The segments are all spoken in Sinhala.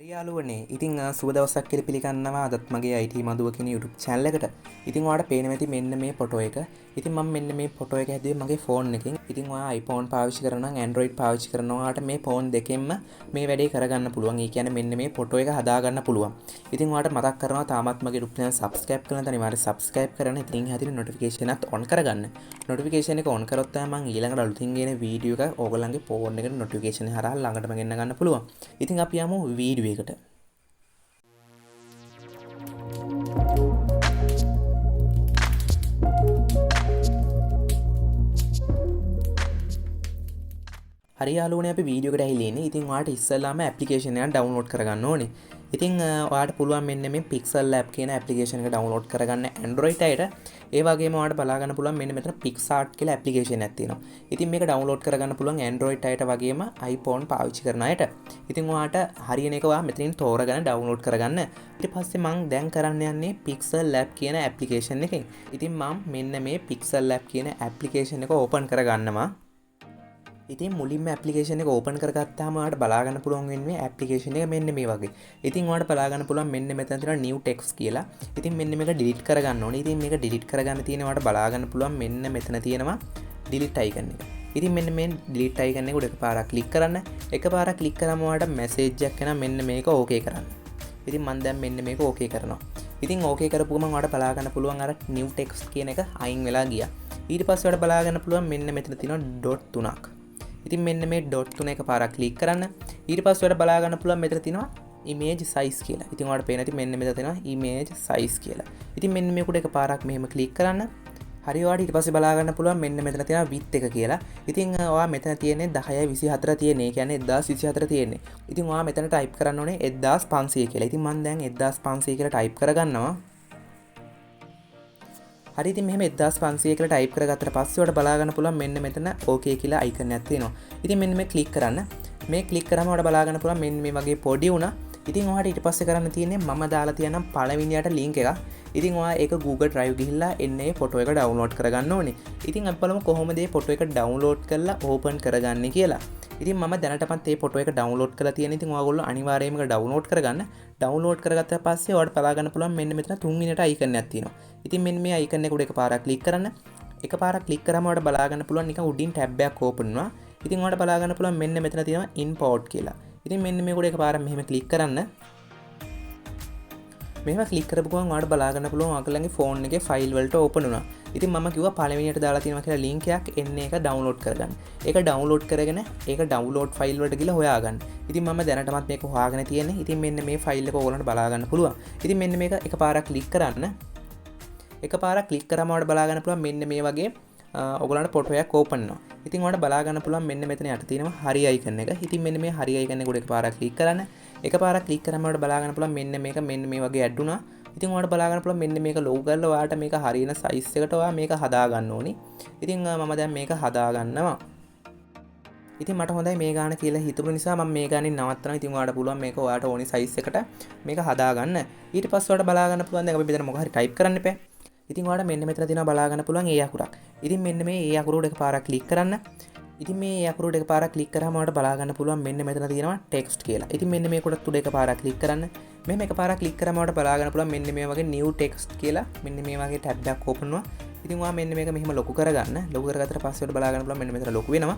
හරි යාළුවනේ. ඉතින් සුබ දවසක් කියලා පිළිගන්නවා අදත් මගේ IT මදුව කියන YouTube channel එකට. ඉතින් ඔයාලට පේනවා ඇති මෙන්න මේ ෆොටෝ එක. ඉතින් මම මෙන්න මේ ෆොටෝ එක හැදුවේ මගේ ෆෝන් එකෙන්. ඉතින් ඔයා iPhone පාවිච්චි කරනවා නම් Android පාවිච්චි කරනවා ඔයාලට මේ ෆෝන් දෙකෙන්ම මේ වැඩේ කරගන්න පුළුවන්. ඒ කියන්නේ මෙන්න මේ ෆොටෝ එක හදාගන්න පුළුවන්. ඉතින් ඔයාලට මතක් කරනවා තාමත් මගේ YouTube channel subscribe කරන්න නැත්නම් අනිවාර්යෙන් subscribe කරන්න. ඉතින් හැදින notification එකත් on කරගන්න. notification එක on කරොත් තමයි මම ඊළඟට අලුතින් ගේන වීඩියෝ එක ඕගොල්ලන්ගේ ෆෝන් එකට notification හරහා ළඟටම ගෙන්න ගන්න පුළුවන්. ඉතින් අපි යමු වීඩියෝ එකට. හරි යාළුවනේ අපි වීඩියෝ එකට ඇවිල්ලා ඉන්නේ. ඉතින් ඔයාලට ඉස්සෙල්ලාම ඇප්ලිකේෂන් එක ඩවුන්ලෝඩ් කරගන්න ඕනේ. ඉතින් ඔයාලට පුළුවන් මෙන්න මේ Pixel Lab කියන ඇප්ලිකේෂන් එක ඩවුන්ලෝඩ් කරගන්න Android අයට. ඒ වගේම ඔයාලට බලා ගන්න පුළුවන් මෙන්න මෙතන PixArt කියලා ඇප්ලිකේෂන් එකක් තියෙනවා. ඉතින් මේක ඩවුන්ලෝඩ් කරගන්න පුළුවන් Android අයට වගේම iPhone පාවිච්චි කරන අයට. ඉතින් ඔයාලට හරියන එක ඔයා මෙතනින් තෝරගෙන ඩවුන්ලෝඩ් කරගන්න. ඊට පස්සේ මම දැන් කරන්න යන්නේ Pixel Lab කියන ඇප්ලිකේෂන් එකෙන්. ඉතින් මම මෙන්න මේ Pixel Lab කියන ඇප්ලිකේෂන් එක ඕපන් කරගන්නවා. ඉතින් මුලින්ම ඇප්ලිකේෂන් එක ඕපන් කරගත්තාම ඔයාලට බලා ගන්න පුළුවන් වෙන්නේ ඇප්ලිකේෂන් එක මෙන්න මේ වගේ. ඉතින් ඔයාලට බලා ගන්න පුළුවන් මෙන්න මෙතන තියෙනවා new text කියලා. ඉතින් මෙන්න මේක delete කරගන්න ඕනේ. ඉතින් මේක delete කරගන්න තියෙන ඔයාලට බලා ගන්න පුළුවන් මෙන්න මෙතන තියෙනවා delete icon එක. ඉතින් මෙන්න මේ delete icon එක උඩ එකපාරක් click කරන්න. එකපාරක් click කරාම ඔයාලට message එකක් එනවා මෙන්න මේක okay කරන්න. ඉතින් මම දැන් මෙන්න මේක okay කරනවා. ඉතින් okay කරපුවම ඔයාලට බලා ගන්න පුළුවන් අර new text කියන එක අයින් වෙලා ගියා. ඊට පස්සේ ඔයාලට බලා ගන්න පුළුවන් මෙන්න මෙතන තියෙනවා dot 3ක්. ඉතින් මෙන්න මේ ඩොට් 3 එක පාරක් ක්ලික් කරන්න. ඊට පස්සේ ඔයාලට බලා ගන්න පුළුවන් මෙතන තියෙනවා image size කියලා. ඉතින් ඔයාලට පේන ඇති මෙන්න මෙතන තියෙනවා image size කියලා. ඉතින් මෙන්න මේකට එක පාරක් මෙහෙම ක්ලික් කරන්න. හරි ඔයාලට ඊට පස්සේ බලා ගන්න පුළුවන් මෙන්න මෙතන තියෙනවා width එක කියලා. ඉතින් ඔයා මෙතන තියෙන්නේ 1024 තියෙන්නේ. ඒ කියන්නේ 1024 තියෙන්නේ. ඉතින් ඔයා මෙතන ටයිප් කරන්න ඕනේ 1500 කියලා. ඉතින් මම දැන් 1500 කියලා ටයිප් කරගන්නවා. හරි ඉතින් මෙහෙම 1500 කියලා ටයිප් කරගත්තට පස්සේ ඔයාලට බලා ගන්න පුළුවන් මෙන්න මෙතන okay කියලා icon එකක් තියෙනවා. ඉතින් මෙන්න මේ ක්ලික් කරන්න. මේ ක්ලික් කරාම ඔයාලට බලා ගන්න පුළුවන් මෙන්න මේ වගේ පොඩි වුණා. ඉතින් ඔයාලට ඊට පස්සේ කරන්න තියෙන්නේ මම දාලා තියනම් පළවෙනියට link එකක්. ඉතින් ඔයා ඒක Google Drive ගිහිල්ලා එන්නේ ෆොටෝ එක download කරගන්න ඕනේ. ඉතින් අපි බලමු කොහොමද මේ ෆොටෝ එක download කරලා open කරගන්නේ කියලා. ඉතින් මම දැනටමත් මේ ෆොටෝ එක download කරලා තියෙන. ඉතින් ඔයගොල්ලෝ අනිවාර්යයෙන්ම ඒක download කරගන්න. download කරගත්තා පස්සේ ඔයාලට බලා ගන්න පුළුවන් මෙන්න මෙතන තුන්වෙනියට icon එකක් තියෙනවා. ඉතින් මෙන්න මේ icon එක උඩ එකපාරක් click කරන්න. එකපාරක් click කරාම ඔයාලට බලා ගන්න පුළුවන් නිකන් උඩින් tab එකක් open වෙනවා. ඉතින් ඔයාලට බලා ගන්න පුළුවන් මෙන්න මෙතන තියෙනවා import කියලා. ඉතින් මෙන්න මේක උඩ එකපාරක් මෙහෙම click කරන්න. මෙහෙම click කරපු ගමන් ඔයාලට බලා ගන්න පුළුවන් ඔයාලගේ phone එකේ file වලට open වුණා. ඉතින් මම කිව්වා පළවෙනියට දාලා තියෙනවා කියලා link එකක් එන්නේ ඒක download කරගන්න. ඒක download කරගෙන ඒක download file වලට ගිහලා හොයාගන්න. ඉතින් මම දැනටමත් මේක හොයාගෙන තියෙන්නේ. ඉතින් මෙන්න මේ file එක ඕගොල්ලන්ට බලා ගන්න පුළුවන්. ඉතින් මෙන්න මේක එකපාරක් click කරන්න. එකපාරක් click කරාම ඔයාලට බලා ගන්න පුළුවන් මෙන්න මේ වගේ ඔයගොල්ලන්ට ෆොටෝ එකක් open වෙනවා. ඉතින් ඔයාලට බලා ගන්න පුළුවන් මෙන්න මෙතන යට තියෙනවා හරි icon එක. ඉතින් මෙන්න මේ හරි icon එක උඩ එකපාරක් click කරන්න. එකපාරක් click කරාම ඔයාලට බලා ගන්න පුළුවන් මෙන්න මේක මෙන්න මේ වගේ add වුණා. ඉතින් ඔයාලට බලා ගන්න පුළුවන් මෙන්න මේක ලොග් කරලා ඔයාලට මේක හරියන size එකට ඔයා මේක හදා ගන්න ඕනි. ඉතින් මම දැන් මේක හදා ගන්නවා. ඉතින් මට හොඳයි මේ ගාන කියලා හිතුණු නිසා මම මේ ගානින් නවත්තනවා. ඉතින් ඔයාලට පුළුවන් මේක ඔයාලට ඕනි size එකට මේක හදා ගන්න. ඊට පස්සේ ඔයාලට බලා ගන්න පුළුවන් දැන් අපි මෙතන මොකක් හරි type කරන්න එපා. ඉතින් ඔයාලට මෙන්න මෙතන තියෙනවා බලා ගන්න පුළුවන් ඒ අකුරක්. ඉතින් මෙන්න මේ ඒ අකුර උඩ එකපාරක් click කරන්න. ඉතින් මේ අකුර උඩ එකපාරක් click කරාම ඔයාලට බලා ගන්න පුළුවන් මෙන්න මෙතන තියෙනවා text කියලා. ඉතින් මෙන්න මේක උඩ එකපාරක් click කරන්න. මෙහෙම එකපාරක් click කරාම ඔයාලට බලා ගන්න පුළුවන් මෙන්න මේ වගේ new text කියලා මෙන්න මේ වගේ tab එකක් open වෙනවා. ඉතින් ඔයා මෙන්න මේක මෙහෙම ලොකු කරගන්න. ලොකු කරගත්තට පස්සේ ඔයාලට බලා ගන්න පුළුවන් මෙන්න මෙතන ලොකු වෙනවා.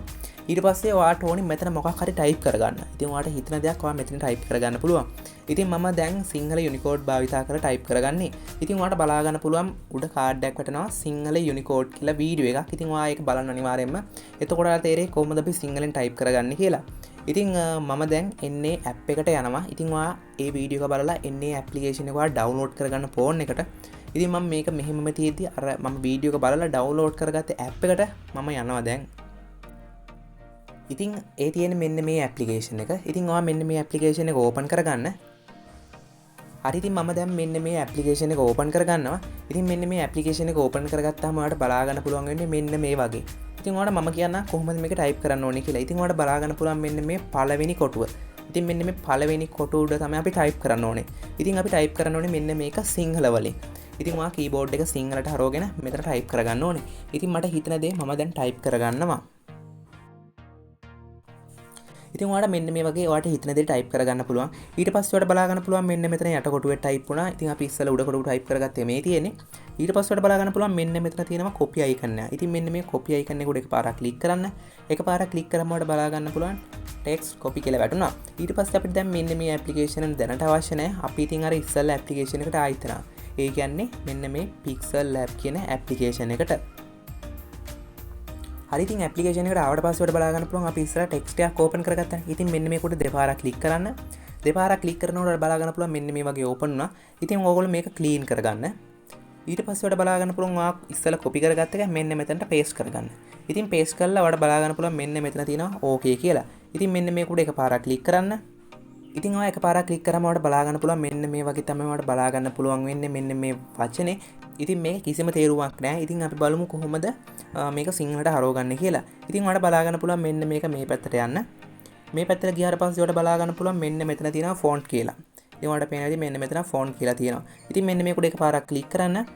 ඊට පස්සේ ඔයාලට ඕනි මෙතන මොකක් හරි type කරගන්න. ඉතින් ඔයාලට හිතන දෙයක් ඔයා මෙතන type කරගන්න පුළුවන්. ඉතින් මම දැන් සිංහල Unicode භාවිතා කරලා type කරගන්නේ. ඉතින් ඔයාලට බලා ගන්න පුළුවන් උඩ කාඩ් එකක් වැටෙනවා සිංහල Unicode කියලා වීඩියෝ එකක්. ඉතින් ඔයා ඒක බලන්න අනිවාර්යයෙන්ම. එතකොට ඔයාලට තේරෙයි කොහොමද අපි සිංහලෙන් type කරගන්නේ කියලා. ඉතින් මම දැන් එන්නේ app එකට යනවා. ඉතින් ඔයා ඒ වීඩියෝ එක බලලා එන්නේ application එක ඔයා download කරගන්න phone එකට. ඉතින් මම මේක මෙහෙමම තියෙද්දි අර මම වීඩියෝ එක බලලා download කරගත්ත app එකට මම යනවා දැන්. ඉතින් ඒ තියෙන මෙන්න මේ application එක. ඉතින් ඔයා මෙන්න මේ application එක open කරගන්න. හරි ඉතින් මම දැන් මෙන්න මේ application එක open කරගන්නවා. ඉතින් මෙන්න මේ application එක open කරගත්තාම ඔයාලට බලා ගන්න පුළුවන් වෙන්නේ මෙන්න මේ වගේ. ඉතින් ඔයාලට මම කියන්න කොහොමද මේක type කරන්න ඕනේ කියලා. ඉතින් ඔයාලට බලා ගන්න පුළුවන් මෙන්න මේ පළවෙනි කොටුව. ඉතින් මෙන්න මේ පළවෙනි කොටුව උඩ තමයි අපි type කරන්න ඕනේ. ඉතින් අපි type කරන්න ඕනේ මෙන්න මේක සිංහල වලින්. ඉතින් ඔයා keyboard එක සිංහලට හරවගෙන මෙතන type කරගන්න ඕනේ. ඉතින් මට හිතන දේ මම දැන් type කරගන්නවා. ඉතින් ඔයාලට මෙන්න මේ වගේ ඔයාලට හිතන දේ ටයිප් කරගන්න පුළුවන්. ඊට පස්සේ ඔයාලට බලා ගන්න පුළුවන් මෙන්න මෙතන යට කොටුවේ ටයිප් වුණා. ඉතින් අපි ඉස්සෙල්ලා උඩ කොටුව ටයිප් කරගත්තේ මේ තියෙන්නේ. ඊට පස්සේ ඔයාලට බලා ගන්න පුළුවන් මෙන්න මෙතන තියෙනවා copy icon එක. ඉතින් මෙන්න මේ copy icon එක උඩ එකපාරක් ක්ලික් කරන්න. එකපාරක් ක්ලික් කරාම ඔයාලට බලා ගන්න පුළුවන් text copy කියලා වැටුණා. ඊට පස්සේ අපිට දැන් මෙන්න මේ application එක දැනට අවශ්‍ය නැහැ. අපි ඉතින් අර ඉස්සෙල්ලා application එකට ආයෙත් යනවා. ඒ කියන්නේ මෙන්න මේ Pixel Lab කියන application එකට. හරි ඉතින් application එකට ආවට පස්සේ ඔයාලට බලා ගන්න පුළුවන් අපි ඉස්සරහ text එකක් open කරගත්තා. ඉතින් මෙන්න මේක උඩ දෙපාරක් click කරන්න. දෙපාරක් click කරනකොට ඔයාලට බලා ගන්න පුළුවන් මෙන්න මේ වගේ open වුණා. ඉතින් ඕගොල්ලෝ මේක clean කරගන්න. ඊට පස්සේ ඔයාලට බලා ගන්න පුළුවන් ඔයා ඉස්සෙල්ලා copy කරගත්ත එක මෙන්න මෙතනට paste කරගන්න. ඉතින් paste කරලා ඔයාලට බලා ගන්න පුළුවන් මෙන්න මෙතන තියෙනවා okay කියලා. ඉතින් මෙන්න මේක උඩ එකපාරක් click කරන්න. ඉතින් ඔය එකපාරක් ක්ලික් කරාම ඔයාලට බලා ගන්න පුළුවන් මෙන්න මේ වගේ තමයි ඔයාලට බලා ගන්න පුළුවන් වෙන්නේ මෙන්න මේ වචනේ. ඉතින් මේක කිසිම තේරුමක් නැහැ. ඉතින් අපි බලමු කොහොමද මේක සිංහලට හරවගන්නේ කියලා. ඉතින් ඔයාලට බලා ගන්න පුළුවන් මෙන්න මේක මේ පැත්තට යන්න. මේ පැත්තට ගියාට පස්සේ ඔයාලට බලා ගන්න පුළුවන් මෙන්න මෙතන තියෙනවා font කියලා. ඉතින් ඔයාලට පේනවා ඉතින් මෙන්න මෙතන font කියලා තියෙනවා. ඉතින් මෙන්න මේක උඩ එකපාරක් ක්ලික් කරන්න.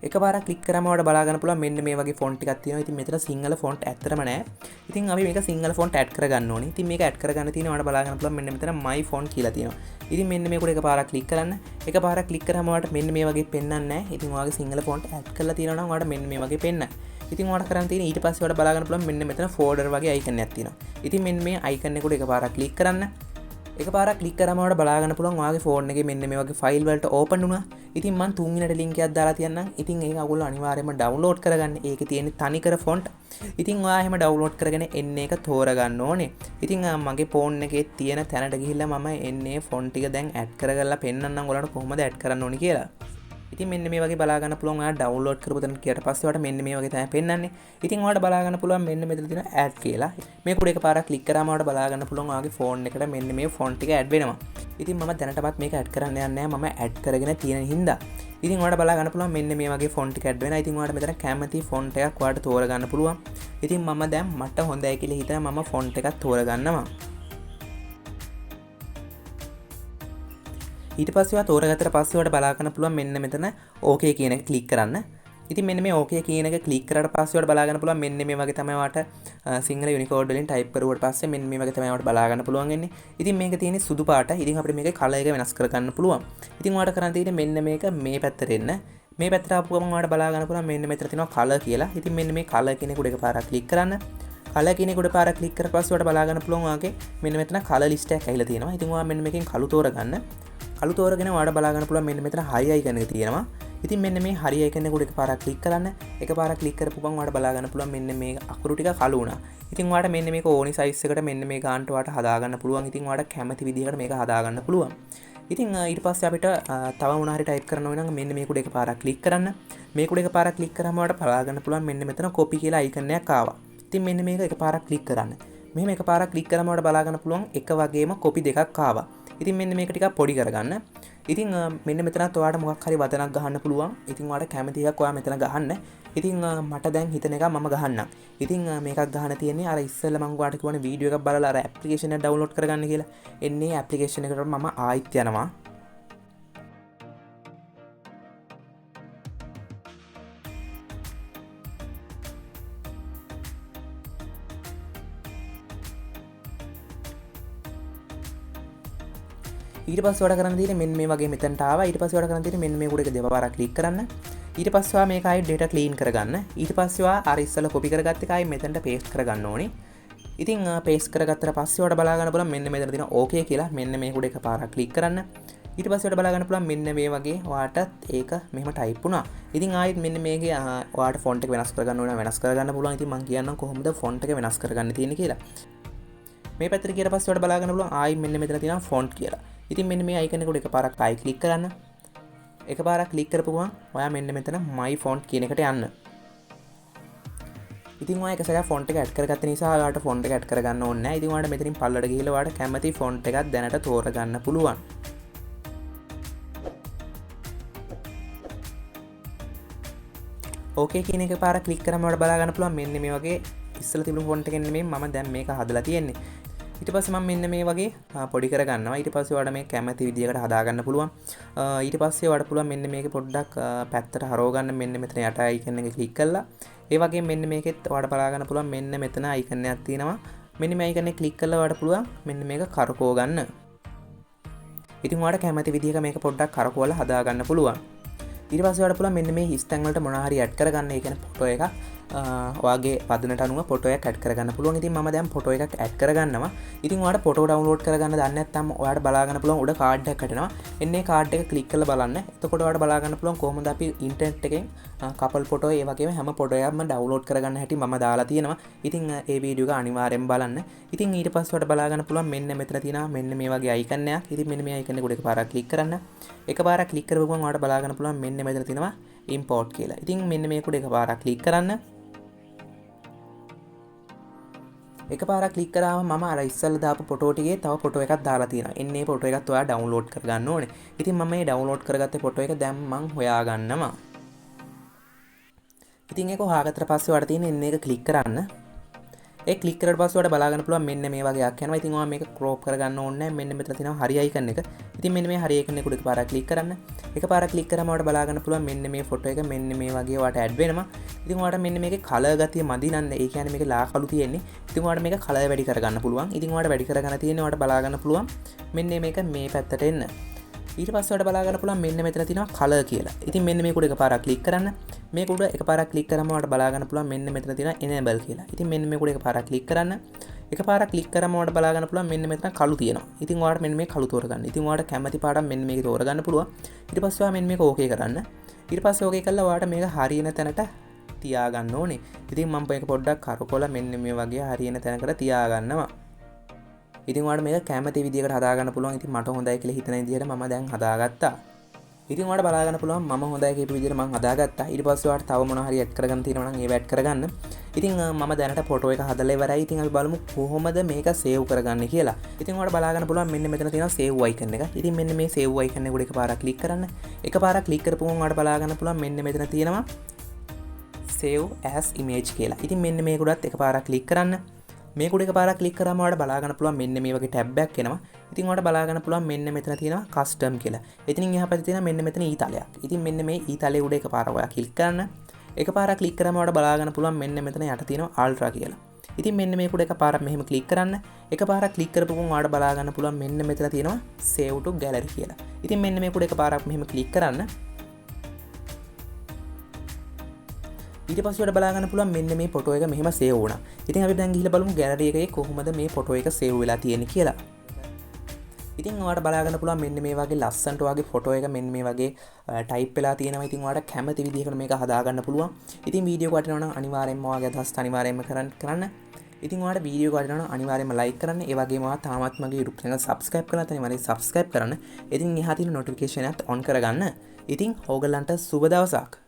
එකපාරක් ක්ලික් කරාම ඔයාලට බලා ගන්න පුළුවන් මෙන්න මේ වගේ ෆොන්ට් එකක් තියෙනවා. ඉතින් මෙතන සිංහල ෆොන්ට් ඇත්තටම නැහැ. ඉතින් අපි මේක සිංහල ෆොන්ට් ඇඩ් කරගන්න ඕනේ. ඉතින් මේක ඇඩ් කරගන්න තියෙනවා ඔයාලට බලා ගන්න පුළුවන් මෙන්න මෙතන my font කියලා තියෙනවා. ඉතින් මෙන්න මේක උඩ එකපාරක් ක්ලික් කරන්න. එකපාරක් ක්ලික් කරාම ඔයාලට මෙන්න මේ වගේ පෙන්වන්නේ නැහැ. ඉතින් ඔයාගේ සිංහල ෆොන්ට් ඇඩ් කරලා තියෙනවා නම් ඔයාලට මෙන්න මේ වගේ පෙන්නයි. ඉතින් ඔයාලට කරන්න තියෙන්නේ ඊට පස්සේ ඔයාලට බලා ගන්න පුළුවන් මෙන්න මෙතන folder වගේ icon එකක් තියෙනවා. ඉතින් මෙන්න මේ icon එක උඩ එකපාරක් ක්ලික් කරන්න. එකපාරක් ක්ලික් කරාම ඔයාලට බලා ගන්න පුළුවන් ඔයාගේ ෆෝන් එකේ මෙන්න මේ වගේ ෆයිල් වලට ඕපන් වුණා. ඉතින් මම තුන්වෙනිට ලින්ක් එකක් දාලා තියන්නම්. ඉතින් ඒක ඔයගොල්ලෝ අනිවාර්යයෙන්ම ඩවුන්ලෝඩ් කරගන්න. ඒකේ තියෙන තනිකර ෆොන්ට්. ඉතින් ඔයා එහෙම ඩවුන්ලෝඩ් කරගෙන එන්නේ එක තෝරගන්න ඕනේ. ඉතින් මගේ ෆෝන් එකේ තියෙන තැනට ගිහිල්ලා මම එන්නේ ෆොන්ට් ටික දැන් ඇඩ් කරගලා පෙන්නන්නම් ඔයාලට කොහොමද ඇඩ් කරන්න ඕනේ කියලා. ඉතින් මෙන්න මේ වගේ බලා ගන්න පුළුවන් ඔයා ඩවුන්ලෝඩ් කරපු තැනට ගියට පස්සේ ඔයාලට මෙන්න මේ වගේ තමයි පෙන්නන්නේ. ඉතින් ඔයාලට බලා ගන්න පුළුවන් මෙන්න මෙතන තියෙන ඇඩ් කියලා. මේක උඩ එකපාරක් ක්ලික් කරාම ඔයාලට බලා ගන්න පුළුවන් ඔයාගේ ෆෝන් එකට මෙන්න මේ ෆොන්ට් ටික ඇඩ් වෙනවා. ඉතින් මම දැනටමත් මේක ඇඩ් කරන්න යන්නේ නැහැ. මම ඇඩ් කරගෙන තියෙන හින්දා. ඉතින් ඔයාලට බලා ගන්න පුළුවන් මෙන්න මේ වගේ ෆොන්ට් ටික ඇඩ් වෙනවා. ඉතින් ඔයාලට මෙතන කැමති ෆොන්ට් එකක් ඔයාලට තෝරගන්න පුළුවන්. ඉතින් මම දැන් මට හොඳයි කියලා හිතන මම ෆොන්ට් එකක් තෝරගන්නවා. ඊට පස්සේ ඔයා තෝරගත්තට පස්සේ ඔයාලට බලා ගන්න පුළුවන් මෙන්න මෙතන okay කියන එක ක්ලික් කරන්න. ඉතින් මෙන්න මේ okay කියන එක ක්ලික් කරාට පස්සේ ඔයාලට බලා ගන්න පුළුවන් මෙන්න මේ වගේ තමයි ඔයාලට සිංහල යුනිකෝඩ් වලින් ටයිප් කරුවට පස්සේ මෙන්න මේ වගේ තමයි ඔයාලට බලා ගන්න පුළුවන් වෙන්නේ. ඉතින් මේක තියෙන්නේ සුදු පාට. ඉතින් අපිට මේකේ කලර් එක වෙනස් කරගන්න පුළුවන්. ඉතින් ඔයාලට කරන්න තියෙන්නේ මෙන්න මේක මේ පැත්තට එන්න. මේ පැත්තට ආපු ගමන් ඔයාලට බලා ගන්න පුළුවන් මෙන්න මෙතන තියෙනවා කලර් කියලා. ඉතින් මෙන්න මේ කලර් කියන එක උඩ එකපාරක් ක්ලික් කරන්න. කලර් කියන එක උඩ පාරක් ක්ලික් කරලා පස්සේ ඔයාලට බලා ගන්න පුළුවන් ඔයාගේ මෙන්න මෙතන කලර් ලිස්ට් එකක් ඇවිල්ලා තියෙනවා. ඉතින් ඔයා මෙන්න මේකෙන් කළු තෝරගන්න. කළු තෝරගෙන ඔයාලට බලා ගන්න පුළුවන් මෙන්න මෙතන හරි icon එක තියෙනවා. ඉතින් මෙන්න මේ හරි icon එක උඩ එකපාරක් ක්ලික් කරන්න. එකපාරක් ක්ලික් කරපු ගමන් ඔයාලට බලා ගන්න පුළුවන් මෙන්න මේ අකුරු ටික කළු වුණා. ඉතින් ඔයාලට මෙන්න මේක ඕනි size එකට මෙන්න මේ ගානට ඔයාලට හදා ගන්න පුළුවන්. ඉතින් ඔයාලට කැමති විදිහකට මේක හදා ගන්න පුළුවන්. ඉතින් ඊට පස්සේ අපිට තව මොනවා හරි ටයිප් කරන්න ඕන නම් මෙන්න මේක උඩ එකපාරක් ක්ලික් කරන්න. මේක උඩ එකපාරක් ක්ලික් කරාම ඔයාලට බලා ගන්න පුළුවන් මෙන්න මෙතන copy කියලා icon එකක් ආවා. ඉතින් මෙන්න මේක එකපාරක් ක්ලික් කරන්න. මෙහෙම එකපාරක් ක්ලික් කරාම ඔයාලට බලා ගන්න පුළුවන් එක වගේම copy දෙකක් ආවා. ඉතින් මෙන්න මේක ටිකක් පොඩි කරගන්න. ඉතින් මෙන්න මෙතනත් ඔයාලට මොකක් හරි වදනක් ගහන්න පුළුවන්. ඉතින් ඔයාලට කැමති එකක් ඔයා මෙතන ගහන්න. ඉතින් මට දැන් හිතන එක මම ගහන්නම්. ඉතින් මේකක් ගහන්න තියෙන්නේ අර ඉස්සෙල්ලා මම ඔයාලට කියවනේ වීඩියෝ එකක් බලලා අර ඇප්ලිකේෂන් එක ඩවුන්ලෝඩ් කරගන්න කියලා. එන්නේ ඇප්ලිකේෂන් එකට මම ආයිත් යනවා. ඊට පස්සේ ඔයාලට කරන්න තියෙන්නේ මෙන්න මේ වගේ මෙතනට ආවා. ඊට පස්සේ ඔයාලට කරන්න තියෙන්නේ මෙන්න මේ උඩ එක දෙපාරක් ක්ලික් කරන්න. ඊට පස්සේ ඔයා මේක ආයෙ data clean කරගන්න. ඊට පස්සේ ඔයා අර ඉස්සෙල්ලා copy කරගත්ත එක ආයෙ මෙතනට paste කරගන්න ඕනේ. ඉතින් paste කරගත්තට පස්සේ ඔයාලට බලා ගන්න පුළුවන් මෙන්න මෙතන තියෙන okay කියලා මෙන්න මේක උඩ එකපාරක් ක්ලික් කරන්න. ඊට පස්සේ ඔයාලට බලා ගන්න පුළුවන් මෙන්න මේ වගේ ඔයාලට ඒක මෙහෙම type වුණා. ඉතින් ආයෙත් මෙන්න මේකේ ඔයාලට font එක වෙනස් කරගන්න ඕන වෙනස් කරගන්න පුළුවන්. ඉතින් මම කියන්නම් කොහොමද font එක වෙනස් කරගන්න තියෙන්නේ කියලා. මේ පැත්තට ගියට පස්සේ ඔයාලට බලා ගන්න පුළුවන් ආයෙ මෙන්න මෙතන තියෙනවා font කියලා. ඉතින් මෙන්න මේ icon එක උඩ එකපාරක් ආයි ක්ලික් කරන්න. එකපාරක් ක්ලික් කරපු ගමන් ඔයා මෙන්න මෙතන my font කියන එකට යන්න. ඉතින් ඔයා එක සැරයක් font එක ඇඩ් කරගත්ත නිසා ඔයාලට font එක ඇඩ් කරගන්න ඕනේ නැහැ. ඉතින් ඔයාලට මෙතනින් පල්ලට ගිහිල්ලා ඔයාලට කැමති font එකක් දැනට තෝරගන්න පුළුවන්. okay කියන එක පාරක් ක්ලික් කරාම ඔයාලට බලා ගන්න පුළුවන් මෙන්න මේ වගේ ඉස්සෙල්ලා තිබුණු font එකෙන් නෙමෙයි මම දැන් මේක හදලා තියෙන්නේ. ඊට පස්සේ මම මෙන්න මේ වගේ පොඩි කරගන්නවා. ඊට පස්සේ ඔයාලට මේ කැමති විදිහකට හදා ගන්න පුළුවන්. ඊට පස්සේ ඔයාලට පුළුවන් මෙන්න මේක පොඩ්ඩක් පැත්තට හරව ගන්න මෙන්න මෙතන යට icon එක ක්ලික් කරලා. ඒ වගේම මෙන්න මේකෙත් ඔයාලට බලා ගන්න පුළුවන් මෙන්න මෙතන icon එකක් තියෙනවා මෙන්න මේ අයිකනේ ක්ලික් කරලා ඔයාලට පුළුවන් මෙන්න මේක කරකව ගන්න. ඉතින් ඔයාලට කැමති විදිහක මේක පොඩ්ඩක් කරකවලා හදා ගන්න පුළුවන්. ඊට පස්සේ ඔයාලට පුළුවන් මෙන්න මේ හිස් තැන් වලට මොනවා හරි ඇඩ් කරගන්න. ඒ කියන්නේ ෆොටෝ එකක් ඔයාගේ පදනට අනුව ෆොටෝ එකක් ඇඩ් කරගන්න පුළුවන්. ඉතින් මම දැන් ෆොටෝ එකක් ඇඩ් කරගන්නවා. ඉතින් ඔයාලට ෆොටෝ ඩවුන්ලෝඩ් කරගන්න දන්නේ නැත්නම් ඔයාලට බලා ගන්න පුළුවන් උඩ කාඩ් එකක් හටනවා. එන්නේ කාඩ් එක ක්ලික් කරලා බලන්න. එතකොට ඔයාලට බලා ගන්න පුළුවන් කොහොමද අපි ඉන්ටර්නෙට් එකෙන් කපල් ෆොටෝ ඒ වගේම හැම ෆොටෝ එකක්ම ඩවුන්ලෝඩ් කරගන්න හැටි මම දාලා තියෙනවා. ඉතින් ඒ වීඩියෝ එක අනිවාර්යෙන් බලන්න. ඉතින් ඊට පස්සේ ඔයාලට බලා ගන්න පුළුවන් මෙන්න මෙතන තියෙනවා මෙන්න මේ වගේ අයිකන් එකක්. ඉතින් මෙන්න මේ අයිකන් එක උඩ එකපාරක් ක්ලික් කරන්න. එකපාරක් ක්ලික් කරපු ගමන් ඔයාලට බලා ගන්න පුළුවන් මෙන්න මෙතන තියෙනවා import කියලා. ඉතින් මෙන්න මේක උඩ එකපාරක් ක්ලික් කරන්න. එකපාරක් ක්ලික් කරාම මම අර ඉස්සෙල්ලා දාපු ෆොටෝ ටිකේ තව ෆොටෝ එකක් දාලා තියෙනවා. එන්නේ ෆොටෝ එකත් ඔයා ඩවුන්ලෝඩ් කරගන්න ඕනේ. ඉතින් මම මේ ඩවුන්ලෝඩ් කරගත්ත ෆොටෝ එක දැන් මම හොයා ගන්නවා. ඉතින් ඒක හොයාගත්තට පස්සේ ඔයාලට තියෙන එන්නේ එක ක්ලික් කරන්න. ඒ ක්ලික් කරලා පස්සේ ඔයාලට බලා ගන්න පුළුවන් මෙන්න මේ වගේ එකක් යනවා. ඉතින් ඔයා මේක ක්‍රොප් කරගන්න ඕනේ නැහැ. මෙන්න මෙතන තියෙනවා හරි අයිකන් එක. ඉතින් මෙන්න මේ හරි අයිකන් එක උඩ එකපාරක් ක්ලික් කරන්න. එකපාරක් ක්ලික් කරාම ඔයාලට බලා ගන්න පුළුවන් මෙන්න මේ ෆොටෝ එක මෙන්න මේ වගේ ඔයාලට ඇඩ් වෙනවා. ඉතින් ඔයාලට මෙන්න මේකේ කලර් ගතිය මදි නන්ද. ඒ කියන්නේ මේකේ ලා කළු තියෙන්නේ. ඉතින් ඔයාලට මේක කලර් වැඩි කරගන්න පුළුවන්. ඉතින් ඔයාලට වැඩි කරගන්න තියෙන්නේ ඔයාලට බලා ගන්න පුළුවන් මෙන්න මේක මේ පැත්තට එන්න. ඊට පස්සේ ඔයාලට බලා ගන්න පුළුවන් මෙන්න මෙතන තියෙනවා කලර් කියලා. ඉතින් මෙන්න මේක උඩ එකපාරක් ක්ලික් කරන්න. මේක උඩ එකපාරක් ක්ලික් කරාම ඔයාලට බලා ගන්න පුළුවන් මෙන්න මෙතන තියෙනවා enable කියලා. ඉතින් මෙන්න මේක උඩ එකපාරක් ක්ලික් කරන්න. එකපාරක් ක්ලික් කරාම ඔයාලට බලා ගන්න පුළුවන් මෙන්න මෙතන කළු තියෙනවා. ඉතින් ඔයාලට මෙන්න මේ කළු තෝරගන්න. ඉතින් ඔයාලට කැමති පාටක් මෙන්න මේක තෝරගන්න පුළුවන්. ඊට පස්සේ ඔයා මෙන්න මේක ඕකේ කරන්න. ඊට පස්සේ ඕකේ කළා ඔයාලට මේක හරියන තැනට තියාගන්න ඕනේ. ඉතින් මම මේක පොඩ්ඩක් කරකවලා මෙන්න මේ වගේ හරියන තැනකට තියාගන්නවා. ඉතින් ඔයාලට මේක කැමති විදිහකට හදාගන්න පුළුවන්. ඉතින් මට හොඳයි කියලා හිතන විදිහට මම දැන් හදාගත්තා. ඉතින් ඔයාලට බලා ගන්න පුළුවන් මම හොඳයි කියපු විදිහට මම හදාගත්තා. ඊට පස්සේ ඔයාලට තව මොනවා හරි ඇඩ් කරගන්න තියෙනවා නම් ඒව ඇඩ් කරගන්න. ඉතින් මම දැනට ෆොටෝ එක හදලා ඉවරයි. ඉතින් අපි බලමු කොහොමද මේක සේව් කරගන්නේ කියලා. ඉතින් ඔයාලට බලා ගන්න පුළුවන් මෙන්න මෙතන තියෙනවා සේව් අයිකන් එක. ඉතින් මෙන්න මේ සේව් අයිකන් එක උඩ එකපාරක් ක්ලික් කරන්න. එකපාරක් ක්ලික් කරපුවම ඔයාලට බලා ගන්න පුළුවන් මෙන්න මෙතන තියෙනවා save as image කියලා. ඉතින් මෙන්න මේක උඩත් එකපාරක් ක්ලික් කරන්න. මේක උඩ එකපාරක් ක්ලික් කරාම ඔයාලට බලා ගන්න පුළුවන් මෙන්න මේ වගේ ටැබ් එකක් එනවා. ඉතින් ඔයාලට බලා ගන්න පුළුවන් මෙන්න මෙතන තියෙනවා custom කියලා. ඉතින් එහා පැත්තේ තියෙනවා මෙන්න මෙතන ඊතලයක්. ඉතින් මෙන්න මේ ඊතලයේ උඩ එකපාරක් ඔයා ක්ලික් කරන්න. එකපාරක් ක්ලික් කරාම ඔයාලට බලා ගන්න පුළුවන් මෙන්න මෙතන යට තියෙනවා ultra කියලා. ඉතින් මෙන්න මේක උඩ එකපාරක් මෙහෙම ක්ලික් කරන්න. එකපාරක් ක්ලික් කරපුවම ඔයාලට බලා ගන්න පුළුවන් මෙන්න මෙතන තියෙනවා save to gallery කියලා. ඉතින් මෙන්න මේක උඩ එකපාරක් මෙහෙම ක්ලික් කරන්න. ඊට පස්සේ ඔයාලට බලා ගන්න පුළුවන් මෙන්න මේ ෆොටෝ එක මෙහෙම සේව් වුණා. ඉතින් අපි දැන් ගිහිල්ලා බලමු ගැලරි එකේ කොහොමද මේ ෆොටෝ එක සේව් වෙලා තියෙන්නේ කියලා. ඉතින් ඔයාලට බලා ගන්න පුළුවන් මෙන්න මේ වගේ ලස්සනට වගේ ෆොටෝ එක මෙන්න මේ වගේ ටයිප් වෙලා තියෙනවා. ඉතින් ඔයාලට කැමති විදිහකට මේක හදා ගන්න පුළුවන්. ඉතින් වීඩියෝ එක වටිනවා නම් අනිවාර්යෙන්ම ඔයාගේ අදහස් අනිවාර්යෙන්ම කරන්න. ඉතින් ඔයාලට වීඩියෝ එක වටිනවා නම් අනිවාර්යෙන්ම ලයික් කරන්න. ඒ වගේම ඔයා තාමත් මගේ YouTube channel subscribe කරලා නැත්නම් අනිවාර්යෙන් subscribe කරන්න. ඉතින් එහා තියෙන notification එකත් on කරගන්න. ඉතින් ඕගලන්ට සුබ දවසක්.